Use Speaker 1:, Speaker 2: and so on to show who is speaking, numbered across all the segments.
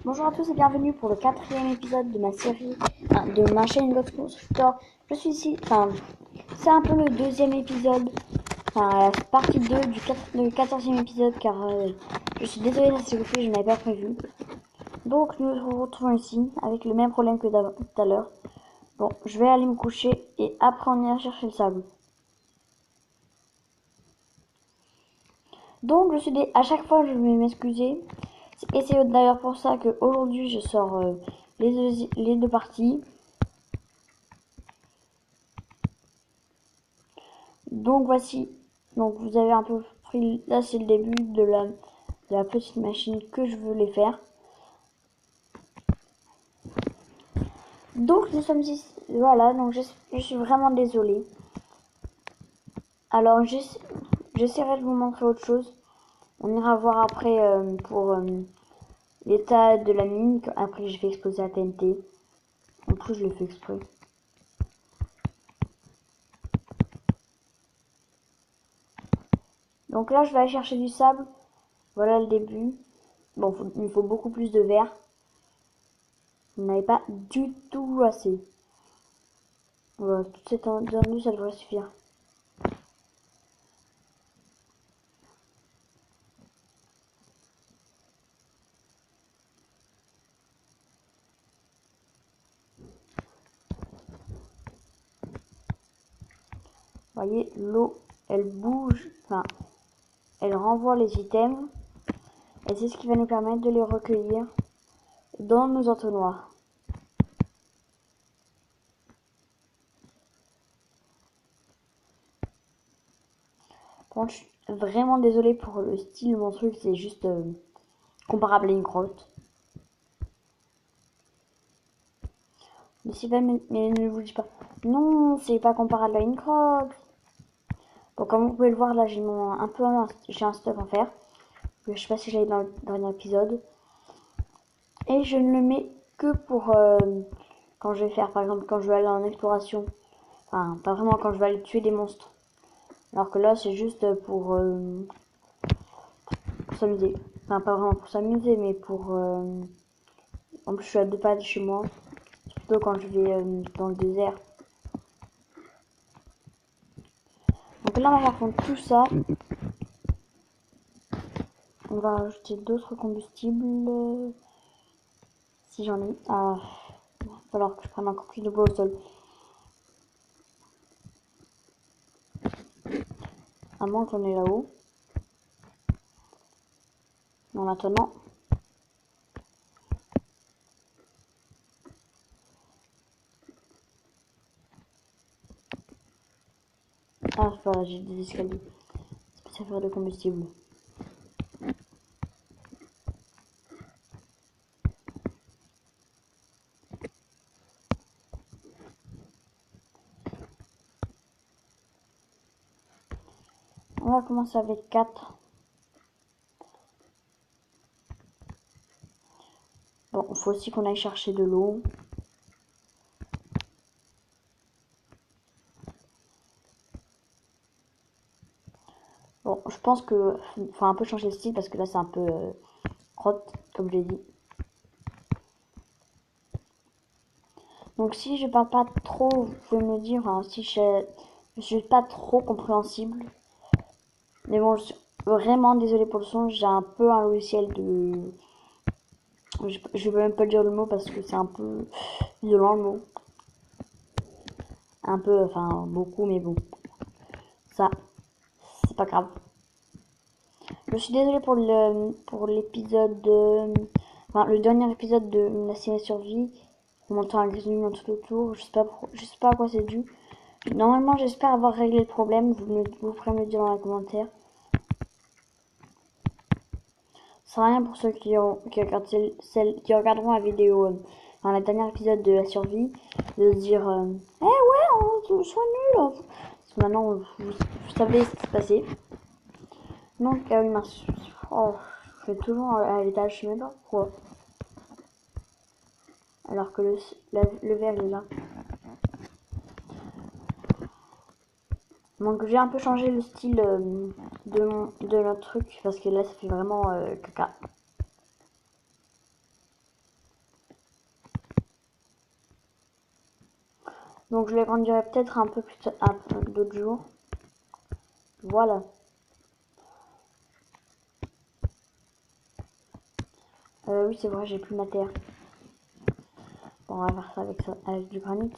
Speaker 1: Bonjour à tous et bienvenue pour le 4e épisode de ma série, de ma chaîne God's Constructor. Je suis ici, c'est un peu le 2e épisode, la partie 2 du 14e épisode car je suis désolée ça s'est coupé, je n'avais pas prévu. Donc nous nous retrouvons ici avec le même problème que tout à l'heure. Bon, je vais aller me coucher et après on ira chercher le sable. Donc à chaque fois je vais m'excuser. Et c'est d'ailleurs pour ça qu'aujourd'hui je sors les deux parties. Donc voici, donc vous avez un peu pris, là c'est le début de la petite machine que je voulais faire. Donc nous sommes ici, voilà, donc je suis vraiment désolée. Alors j'essaierai de vous montrer autre chose. On ira voir après pour l'état de la mine, après j'ai fait exploser la TNT. En plus je l'ai fait exprès. Donc là je vais aller chercher du sable. Voilà le début. Bon, il me faut beaucoup plus de verre. Vous n'avez pas du tout assez. Voilà, toute cette étendue, ça devrait suffire. Vous voyez, l'eau, elle bouge, elle renvoie les items. Et c'est ce qui va nous permettre de les recueillir dans nos entonnoirs. Bon, je suis vraiment désolée pour le style de mon truc, c'est juste comparable à une grotte. Mais c'est pas, mais ne vous dis pas, non, c'est pas comparable à une grotte. Bon, comme vous pouvez le voir, là, j'ai un stuff à faire. Je sais pas si j'allais dans le dernier épisode. Et je ne le mets que pour quand je vais faire, par exemple, quand je vais aller en exploration. Enfin, pas vraiment quand je vais aller tuer des monstres. Alors que là, c'est juste pour s'amuser. Enfin, pas vraiment pour s'amuser, mais pour... En plus, je suis à 2 pas de chez moi. C'est plutôt quand je vais dans le désert. Donc là, on va faire tout ça. On va rajouter d'autres combustibles. Si j'en ai. Ah, il va falloir que je prenne encore plus de bois au sol. À moins qu'on est là-haut. En attendant. Ah, voilà, j'ai des escaliers. Ça fait de combustible. On va commencer avec 4. Bon, il faut aussi qu'on aille chercher de l'eau. Bon, je pense que faut un peu changer de style parce que là c'est un peu crotte, comme je l'ai dit. Donc si je parle pas trop, vous pouvez me dire si je suis pas trop compréhensible. Mais bon, je suis vraiment désolée pour le son. J'ai un peu un logiciel de... Je vais même pas dire le mot parce que c'est un peu violent le mot. Un peu, enfin beaucoup, mais bon. Ça, c'est pas grave. Je suis désolée pour l'épisode le dernier épisode de la série survie. On entend un grisouillement tout autour. Je sais pas à quoi c'est dû. Normalement, j'espère avoir réglé le problème. Vous pourrez me le dire dans les commentaires. C'est rien pour ceux qui regarderont la vidéo dans le dernier épisode de la survie de se dire eh ouais, on soit nul. Parce que maintenant, vous savez ce qui s'est passé. Donc, ah oui, mince. Oh, je fais toujours à l'étage, je sais même pas pourquoi. Alors que le verre est là. Donc j'ai un peu changé le style de notre truc parce que là ça fait vraiment caca. Donc je les grandirai peut-être un peu plus d'autres jours. Voilà. Oui, c'est vrai, j'ai plus ma terre. Bon, on va faire ça avec du granit.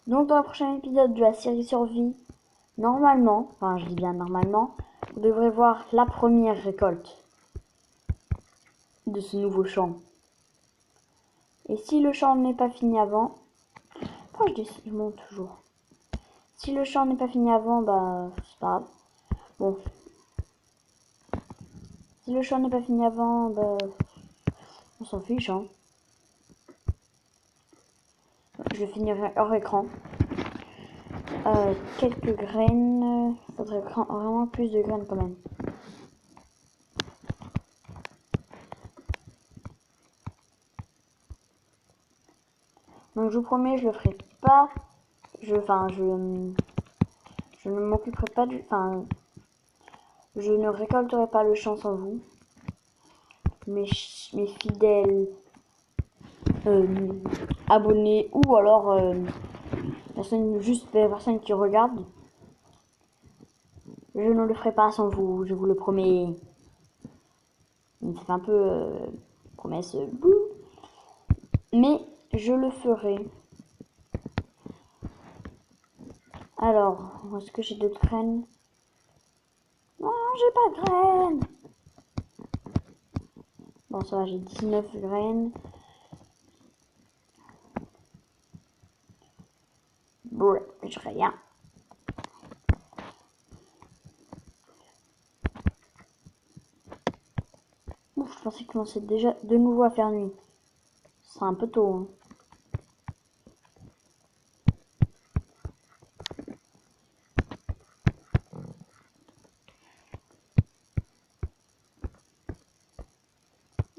Speaker 1: Donc dans le prochain épisode de la série Survie, normalement, enfin je dis bien normalement, vous devrez voir la première récolte de ce nouveau champ. Et si le champ n'est pas fini avant, pourquoi je monte toujours? Si le champ n'est pas fini avant, bah c'est pas grave. Bon. Si le champ n'est pas fini avant, bah on s'en fiche, hein. Je finirai hors écran. Quelques graines. Faudrait vraiment plus de graines quand même. Donc je vous promets, je le ferai pas. Je ne m'occuperai pas du. Enfin, je ne récolterai pas le champ sans vous. Mes fidèles abonnés ou alors personne qui regarde. Je ne le ferai pas sans vous, je vous le promets. Ça fait un peu promesse bouh. Mais je le ferai. Alors, est-ce que j'ai d'autres graines? Non, j'ai pas de graines. Bon, ça va, j'ai 19 graines. Bon, j'ai rien. Ouf, je pensais qu'il commençait déjà de nouveau à faire nuit. C'est un peu tôt, hein.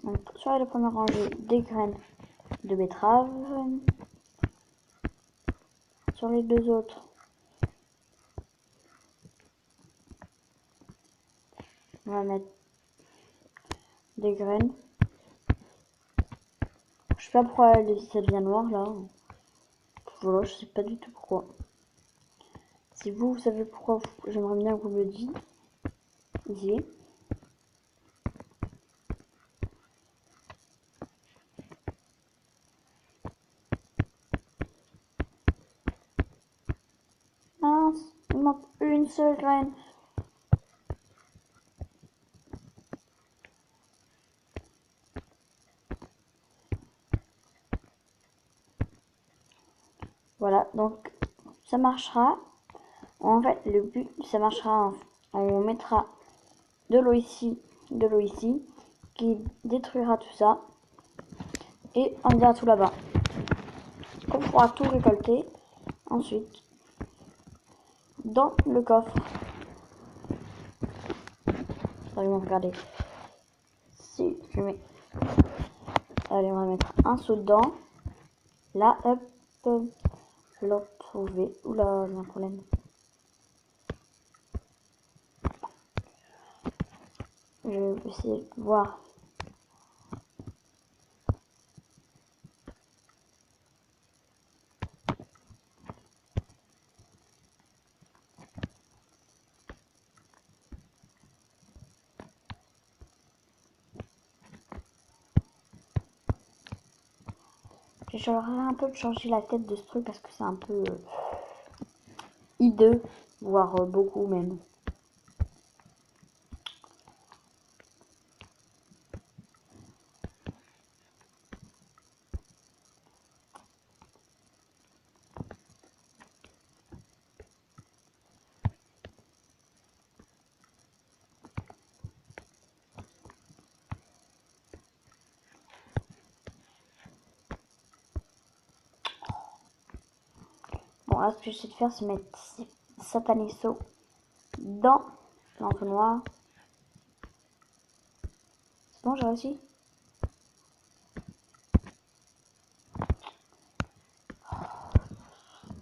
Speaker 1: Donc, sur la première rangée, des graines de betterave. Sur les deux autres, on va mettre des graines. Je sais pas pourquoi ça devient noir là. Voilà, je sais pas du tout pourquoi. Si vous savez pourquoi, j'aimerais bien que vous me le disiez. Mince, il manque une seule graine. Voilà, donc ça marchera. En fait, le but, ça marchera. On mettra de l'eau ici, qui détruira tout ça. Et on dira tout là-bas. On pourra tout récolter ensuite dans le coffre. Regardez. Si je mets. Allez, on va mettre un seau dedans. Là, hop. Je l'ai retrouvé. Oula, j'ai un problème. Je vais essayer de voir. J'aurais un peu de changer la tête de ce truc parce que c'est un peu hideux, voire beaucoup même. Bon, là, ce que j'essaie de faire, c'est mettre ces satanés seaux dans l'entonnoir. Bon, j'ai réussi.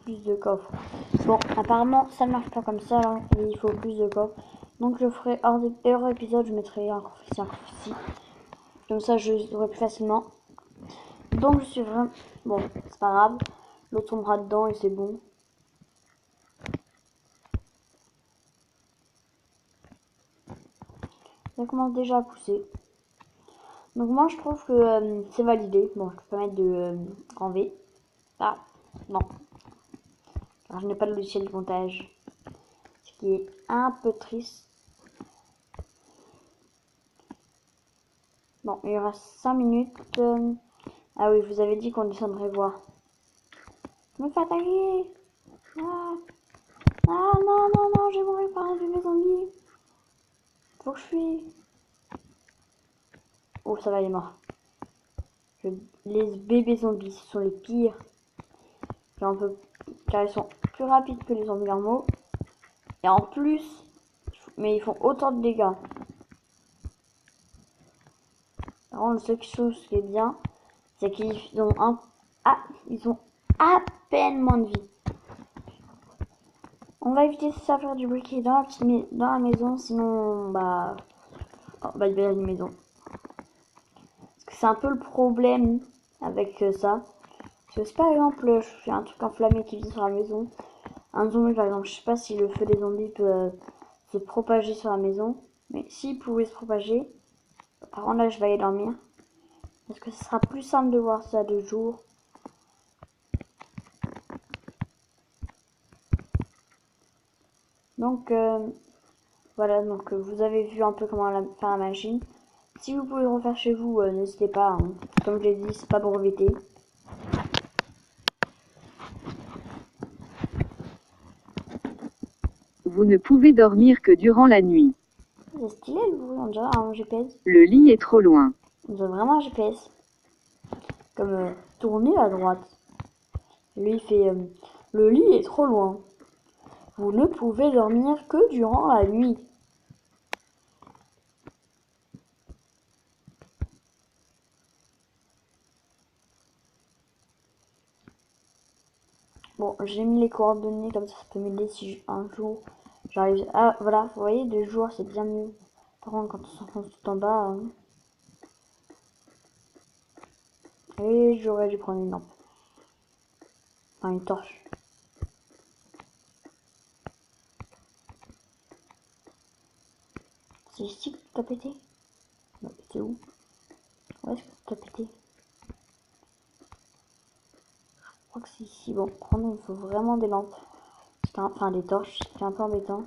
Speaker 1: Plus de coffres. Bon, apparemment, ça ne marche pas comme ça, là. Il faut plus de coffres. Donc, je ferai hors épisode, je mettrai un coffre ici, un coffre ici. Comme ça, je l'aurai plus facilement. Donc, je suis vraiment... Bon, c'est pas grave. L'eau tombera dedans et c'est bon. Ça commence déjà à pousser. Donc moi je trouve que c'est validé. Bon, je peux pas mettre de grand V. Ah, non. Alors je n'ai pas de logiciel de comptage. Ce qui est un peu triste. Bon, il y aura 5 minutes. Ah oui, je vous avais dit qu'on descendrait voir. Je me fais attaquer. Ah, ah non, non, non, j'ai mourir par un bébé zombie. Faut que je fuis. Oh, ça va, il est mort. Les bébés zombies, ce sont les pires. Car ils sont plus rapides que les zombies normaux. Et en plus, mais ils font autant de dégâts. Par contre, ce qui est bien, c'est qu'ils ont ils ont à peine moins de vie. On va éviter de faire du briquet dans la maison, sinon il y a une maison. Parce que c'est un peu le problème avec ça. Parce que si par exemple, je fais un truc enflammé qui vit sur la maison, un zombie par exemple, je sais pas si le feu des zombies peut se propager sur la maison, mais s'il pouvait se propager, par contre là je vais aller dormir. Parce que ce sera plus simple de voir ça de jour. Donc voilà, donc vous avez vu un peu comment faire la machine. Si vous pouvez le refaire chez vous, n'hésitez pas. Hein. Comme je l'ai dit, c'est pas breveté.
Speaker 2: Vous ne pouvez dormir que durant la nuit.
Speaker 1: C'est stylé le bruit, on dirait un GPS.
Speaker 2: Le lit est trop loin.
Speaker 1: On dirait vraiment un GPS. Comme tourner à droite. Lui il fait le lit est trop loin. Vous ne pouvez dormir que durant la nuit. Bon, j'ai mis les coordonnées comme ça peut m'aider si un jour j'arrive. Ah voilà, vous voyez, de jour c'est bien mieux. Par contre, quand on s'enfonce tout en bas. Hein. Et j'aurais dû prendre une lampe. Enfin, une torche. C'est ici que tu as pété? Non, c'est où? Où est-ce que tu as pété? Je crois que c'est ici. Bon, prendre, il faut vraiment des lampes. Enfin, des torches. C'est un peu embêtant.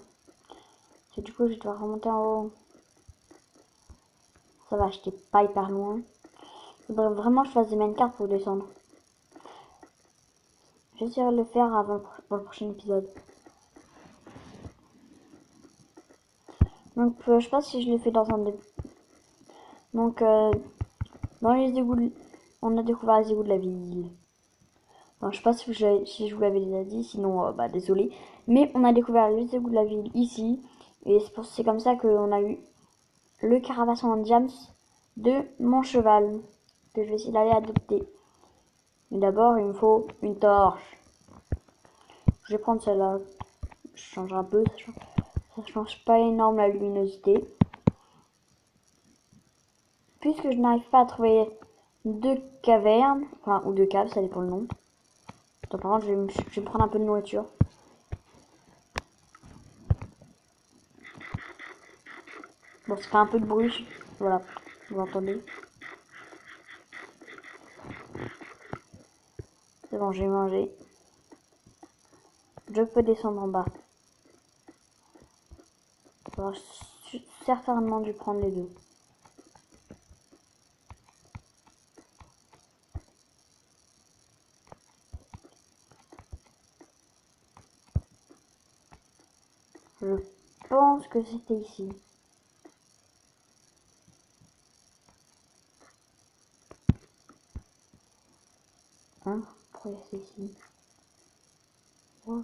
Speaker 1: Et du coup, je vais devoir remonter en haut. Ça va, j'étais pas hyper loin. Il faudrait vraiment que je fasse des minecarts pour descendre. J'essaierai de le faire pour le prochain épisode. Donc, je sais pas si je l'ai fait dans un... Donc, dans les égouts... On a découvert les égouts de la ville. Bon, je sais pas si je vous l'avais déjà dit, sinon, désolé. Mais on a découvert les égouts de la ville ici. Et c'est comme ça qu'on a eu le carabasson en diams de mon cheval. Que je vais essayer d'aller adopter. Mais d'abord, il me faut une torche. Je vais prendre celle-là. Je change un peu, ça change pas énorme la luminosité. Puisque je n'arrive pas à trouver deux cavernes, enfin, ou deux caves, ça dépend le nom. Donc, par contre, je vais me prendre un peu de nourriture. Bon, ça fait un peu de bruit, voilà, vous entendez. C'est bon, j'ai mangé. Je peux descendre en bas. J'aurais certainement dû prendre les deux. Je pense que c'était ici. Hein? Pourquoi c'est ici? Oh.